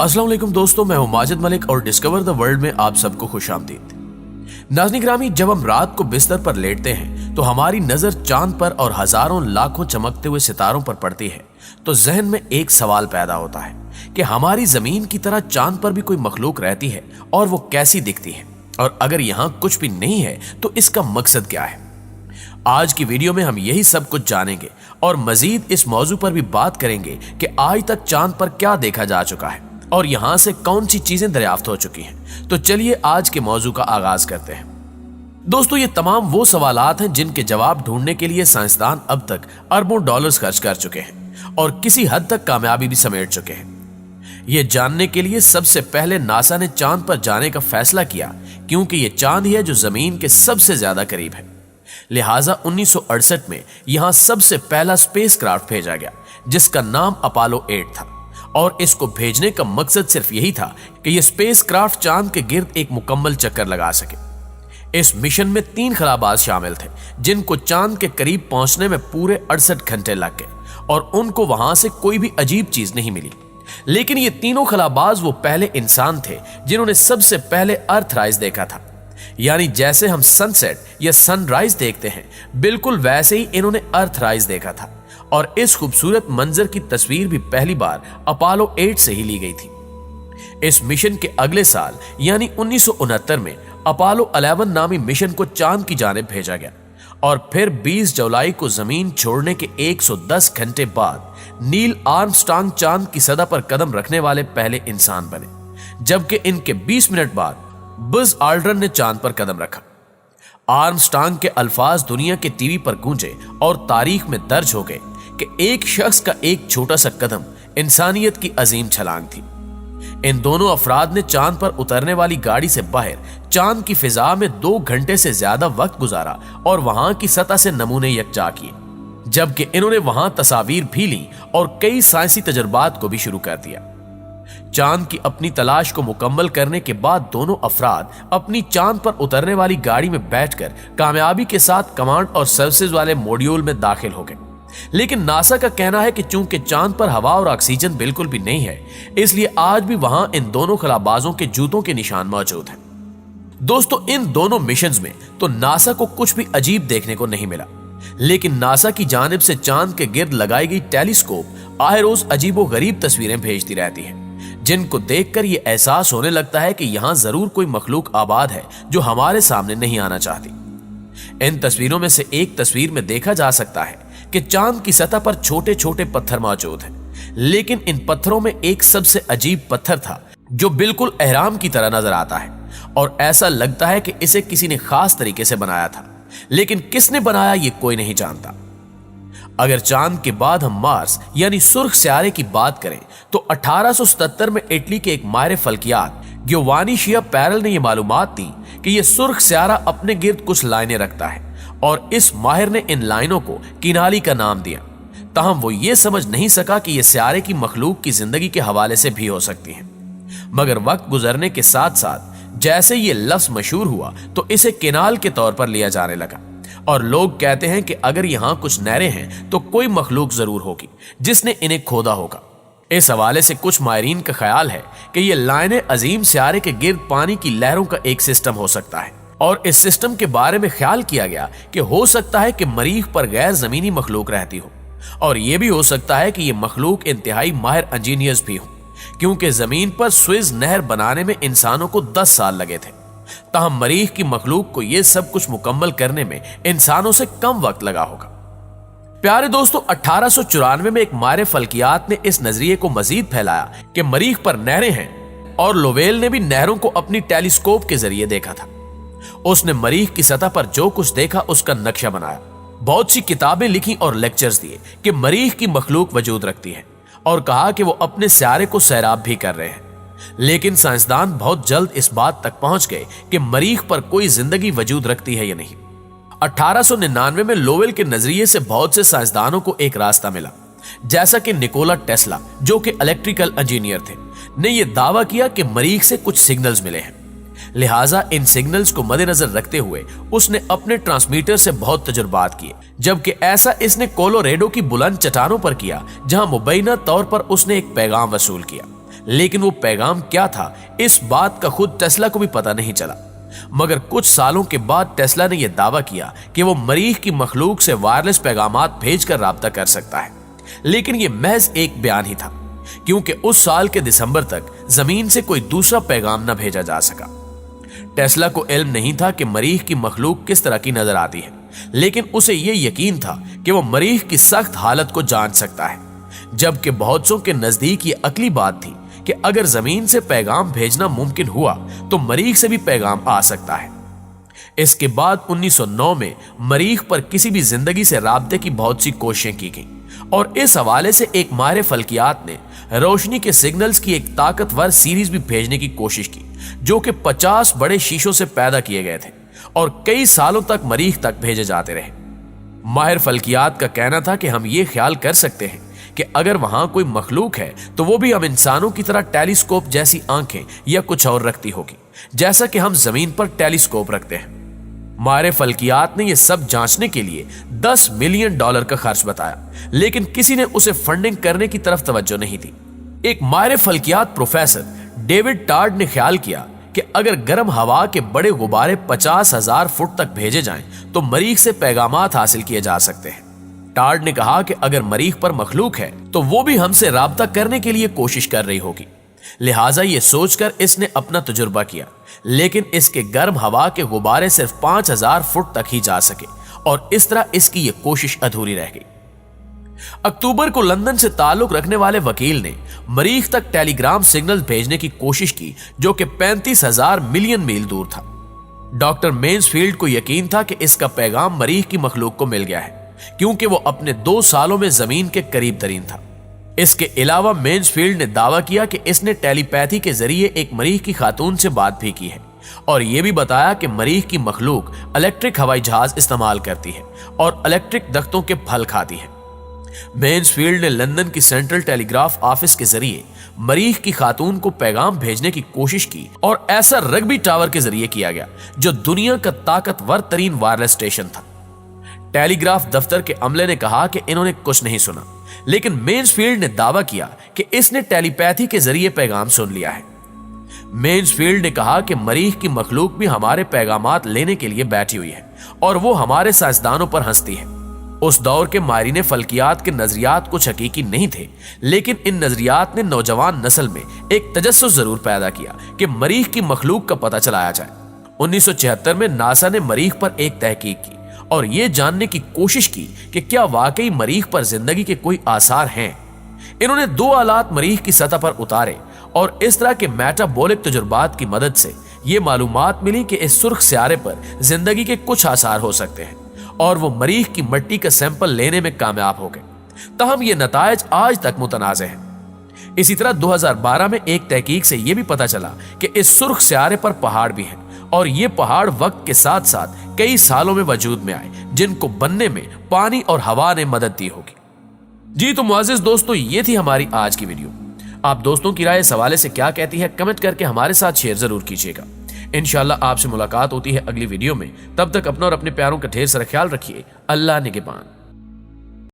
अस्सलाम वालेकुम दोस्तों, मैं हूं माजिद मलिक और डिस्कवर द वर्ल्ड में आप सबको खुश आमदीद। नाज़रीन ग्रामी, जब हम रात को बिस्तर पर लेटते हैं तो हमारी नजर चांद पर और हजारों लाखों चमकते हुए सितारों पर पड़ती है, तो जहन में एक सवाल पैदा होता है कि हमारी जमीन की तरह चांद पर भी कोई मखलूक रहती है और वो कैसी दिखती है, और अगर यहाँ कुछ भी नहीं है तो इसका मकसद क्या है। आज की वीडियो में हम यही सब कुछ जानेंगे और मजीद इस मौजू पर भी बात करेंगे कि आज तक चांद पर क्या देखा जा चुका है और यहां से कौन सी चीजें दरियाफ्त हो चुकी हैं। तो चलिए आज के मौजू का आगाज करते हैं। दोस्तों, ये तमाम वो सवालात हैं जिनके जवाब ढूंढने के लिए साइंसदान अब तक अरबों डॉलर्स खर्च कर चुके हैं और किसी हद तक कामयाबी भी समेट चुके हैं। ये जानने के लिए सबसे पहले नासा ने चांद पर जाने का फैसला किया, क्योंकि ये चांद ही है जो जमीन के सबसे ज्यादा करीब है। लिहाजा 1968 में यहां सबसे पहला स्पेसक्राफ्ट भेजा गया जिसका नाम अपोलो 8 था, और इसको भेजने का मकसद सिर्फ यही था कि यह स्पेसक्राफ्ट चांद के गिर्द एक मुकम्मल चक्कर लगा सके। इस मिशन में 3 खलाबाज शामिल थे जिनको चांद के करीब पहुंचने में पूरे 68 घंटे लग गए और उनको वहां से कोई भी अजीब चीज नहीं मिली। लेकिन ये तीनों खलाबाज वो पहले इंसान थे जिन्होंने सबसे पहले अर्थराइज देखा था। यानी जैसे हम सनसेट या सनराइज देखते हैं, बिल्कुल वैसे ही इन्होंने अर्थराइज देखा था, और इस खूबसूरत मंजर की तस्वीर भी पहली बार अपोलो 8 से ही ली गई थी। इस मिशन के अगले साल यानी 1969 में अपोलो 11 नामी मिशन को चांद की जानिब भेजा गया, और फिर 20 जुलाई को जमीन छोड़ने के 110 घंटे बाद नील आर्मस्ट्रांग चांद की सतह पर कदम रखने वाले पहले इंसान बने, जबकि इनके 20 मिनट बाद बज़ ऑल्ड्रिन ने चांद पर कदम रखा। आर्मस्ट्रांग के अल्फाज दुनिया के टीवी पर गूंजे और तारीख में दर्ज हो गए कि एक शख्स का एक छोटा सा कदम इंसानियत की अजीम छलांग थी। इन दोनों अफराद ने चांद पर उतरने वाली गाड़ी से बाहर चांद की फिजा में 2 घंटे से ज्यादा वक्त गुजारा और वहां की सतह से नमूने यकजा किए, जबकि इन्होंने वहां तस्वीर भी ली और कई साइंसी तजुर्बात को भी शुरू कर दिया। चांद की अपनी तलाश को मुकम्मल करने के बाद दोनों अफराद अपनी चांद पर उतरने वाली गाड़ी में बैठकर कामयाबी के साथ कमांड और सर्विसेज वाले मॉड्यूल में दाखिल हो गए। लेकिन नासा का कहना है कि चूंकि चांद पर हवा और ऑक्सीजन बिल्कुल भी नहीं है, इसलिए आज भी वहां इन दोनों खलाबाजों के जूतों के निशान मौजूद हैं। दोस्तों, इन दोनों मिशंस में तो नासा को कुछ भी अजीब देखने को नहीं मिला, लेकिन नासा की जानिब से चांद के गिर्द लगाई गई टेलीस्कोप आए रोज अजीबो गरीब तस्वीरें भेजती रहती है, जिनको देखकर यह एहसास होने लगता है कि यहां जरूर कोई मखलूक आबाद है जो हमारे सामने नहीं आना चाहती। इन तस्वीरों में से एक तस्वीर में देखा जा सकता है कि चांद की सतह पर छोटे छोटे पत्थर मौजूद हैं, लेकिन इन पत्थरों में एक सबसे अजीब पत्थर था जो बिल्कुल एहराम की तरह नजर आता है, और ऐसा लगता है कि इसे किसी ने खास तरीके से बनाया था, लेकिन किसने बनाया ये कोई नहीं जानता। अगर चांद के बाद हम मार्स यानी सुर्ख सियारे की बात करें तो 1877 में इटली के एक माहिर फल्कियात गियोवानी शियापेरेल ने यह मालूमात दी कि यह सुर्ख सियारा अपने गिर्द कुछ लाइनें रखता है, और इस माहिर ने इन लाइनों को किनाली का नाम दिया। ताहम वो ये समझ नहीं सका कि यह सियारे की मखलूक की जिंदगी के हवाले से भी हो सकती है। मगर वक्त गुजरने के साथ साथ जैसे ये लफ्ज मशहूर हुआ तो इसे केनाल के तौर पर लिया जाने लगा, और लोग कहते हैं कि अगर यहां कुछ नहरें हैं तो कोई मखलूक जरूर होगी जिसने इन्हें खोदा होगा। इस हवाले से कुछ माहिरीन का ख्याल है कि ये लाइनें अजीम सियारे के गिर्द पानी की लहरों का एक सिस्टम हो सकता है, और इस सिस्टम के बारे में ख्याल किया गया कि हो सकता है कि मरीख पर गैर जमीनी मखलूक रहती हो, और यह भी हो सकता है कि ये मखलूक इंतहाई माहिर इंजीनियर्स भी हों, क्योंकि जमीन पर स्विज नहर बनाने में इंसानों को 10 साल लगे थे। ताहम मरीख की मखलूक को यह सब कुछ मुकम्मल करने में इंसानों से कम वक्त लगा होगा। प्यारे दोस्तों, 1894 में एक माहिर फल्कियात ने इस नजरिए को मजीद फैलाया कि मरीख पर नहरें हैं, और लोवेल ने भी नहरों को अपनी टेलीस्कोप के जरिए देखा था। उसने मरीख की सतह पर जो कुछ देखा उसका नक्शा बनाया, बहुत सी किताबें लिखी और लेक्चर्स दिए कि मरीख की मखलूक वजूद रखती है, और कहा कि वो अपने सियारे को सैराब भी कर रहे हैं। लेकिन साइंसदान बहुत जल्द इस बात तक पहुंच गए कि मरीख पर कोई जिंदगी वजूद रखती है या नहीं। 1899 में लोवेल के नजरिए से बहुत से साइंसदानों को एक रास्ता मिला, जैसा कि निकोला टेस्ला, जो कि इलेक्ट्रिकल इंजीनियर थे, ने यह दावा किया कि मरीख से कुछ सिग्नल्स मिले हैं। लिहाजा इन सिग्नल्स को मद्देनजर रखते हुए उसने अपने ट्रांसमीटर से बहुत तजुर्बात किए, जबकि ऐसा इसने कोलोरेडो की बुलंद चट्टानों पर किया, जहां मुबैना तौर पर उसने एक पैगाम वसूल किया। लेकिन वो पैगाम क्या था इस बात का खुद टेस्ला को भी पता नहीं चला। मगर कुछ सालों के बाद टेस्ला ने यह दावा किया कि वो मरीख की मखलूक से वायरलेस पैगामात भेजकर राब्ता कर सकता है, लेकिन यह महज एक बयान ही था, क्योंकि उस साल के दिसंबर तक जमीन से कोई दूसरा पैगाम न भेजा जा सका। टेस्ला को इल्म नहीं था कि मरीख की मखलूक किस तरह की नजर आती है, लेकिन उसे यह यकीन था कि वो मरीख की सख्त हालत को जान सकता है, जबकि बहुतों के नजदीक ये अकली बात थी कि अगर जमीन से पैगाम भेजना मुमकिन हुआ तो मरीख से भी पैगाम आ सकता है। इसके बाद 1909 में मरीख पर किसी भी जिंदगी से राब्ते की बहुत सी कोशिशें की गई और इस हवाले से एक माहिर फल्कियात ने रोशनी के सिग्नल्स की एक ताकतवर सीरीज भी भेजने की कोशिश की, जो कि 50 बड़े शीशों से पैदा किए गए थे और कई सालों तक मरीख तक भेजे जाते रहे। माहिर फल्कियात का कहना था कि हम ये ख्याल कर सकते हैं कि अगर वहां कोई मखलूक है तो वो भी हम इंसानों की तरह टेलीस्कोप जैसी आंखें या कुछ और रखती होगी, जैसा कि हम जमीन पर टेलीस्कोप रखते हैं। माहिर फल्कियात ने यह सब जांचने के लिए $10 मिलियन का खर्च बताया, लेकिन किसी ने उसे फंडिंग करने की तरफ तवज्जो नहीं दी। एक माहिर फल्कियात प्रोफेसर डेविड टार्ड ने ख्याल किया कि अगर गर्म हवा के बड़े गुब्बारे 50,000 फुट तक भेजे जाएं तो मरीख से पैगामात हासिल किए जा सकते हैं। टार्ड ने कहा कि अगर मरीख पर मखलूक है तो वो भी हमसे राब्ता करने के लिए कोशिश कर रही होगी, लिहाजा ये सोचकर इसने अपना तजुर्बा किया, लेकिन इसके गर्म हवा के गुब्बारे सिर्फ 5,000 फुट तक ही जा सके और इस तरह इसकी ये कोशिश अधूरी रह गई। अक्टूबर को लंदन से ताल्लुक रखने वाले वकील ने मरीख तक टेलीग्राम सिग्नल भेजने की कोशिश की, जो कि 35,000 मिलियन मील दूर था। डॉक्टर मेन्सफील्ड को यकीन था कि इसका पैगाम मरीख की मखलूक को मिल गया है, क्योंकि वो अपने 2 सालों में जमीन के करीब तरीन था। इसके अलावा मेन्सफील्ड ने दावा किया कि इसने टेलीपैथी के जरिए एक मरीख की खातून से बात भी की है और यह भी बताया कि मरीख की मखलूक इलेक्ट्रिक हवाई जहाज इस्तेमाल करती है और इलेक्ट्रिक दख्तों के फल खाती है। मेन्सफील्ड ने लंदन की सेंट्रल टेलीग्राफ ऑफिस के जरिए मरीख की खातून को पैगाम भेजने की कोशिश की और ऐसा रग्बी टावर के जरिए किया गया, जो दुनिया का ताकतवर तरीन वायरलेस स्टेशन था। टेलीग्राफ दफ्तर के अमले ने कहा कि इन्होंने कुछ नहीं सुना, लेकिन मेन्सफील्ड ने दावा किया कि इसने टेलीपैथी के जरिए पैगाम सुन लिया है। मेन्सफील्ड ने कहा कि मरीख की मखलूक भी हमारे पैगामात लेने के लिए बैठी हुई है और वो हमारे साइंसदानों पर हंसती है। उस दौर के माहिरीन फल्कियात के नजरियात कुछ हकीकी नहीं थे, लेकिन इन नजरियात ने नौजवान नस्ल में एक तजस्सुस जरूर पैदा किया कि मरीख की मखलूक का पता चलाया जाए। 1976 में नासा ने मरीख पर एक तहकीक की और यह जानने की कोशिश की कि क्या वाकई मरीख पर जिंदगी के कोई आसार हैं। इन्होंने 2 आलात मरीख की सतह पर उतारे और इस तरह के मेटाबॉलिक तजुर्बात की मदद से यह मालूमात मिली कि इस सुर्ख सियारे पर जिंदगी के कुछ आसार हो सकते हैं और वो मरीख की मिट्टी का सैंपल लेने में कामयाब हो गए। तहम ये नतायज आज तक मुतनाज़े हैं। इसी तरह 2012 में एक तहकीक से यह भी पता चला कि इस सुर्ख सियारे पर पहाड़ भी हैं और ये पहाड़ वक्त के साथ साथ कई सालों में वजूद में आए, जिनको बनने में पानी और हवा ने मदद दी होगी। जी तो मुअज़्ज़िज़ दोस्तों, ये थी हमारी आज की वीडियो। आप दोस्तों की राय इस हवाले से क्या कहती है, कमेंट करके हमारे साथ शेयर जरूर कीजिएगा। इंशाअल्लाह आपसे मुलाकात होती है अगली वीडियो में। तब तक अपना और अपने प्यारों का ढेर सारा ख्याल रखिए। अल्लाह निगहबान।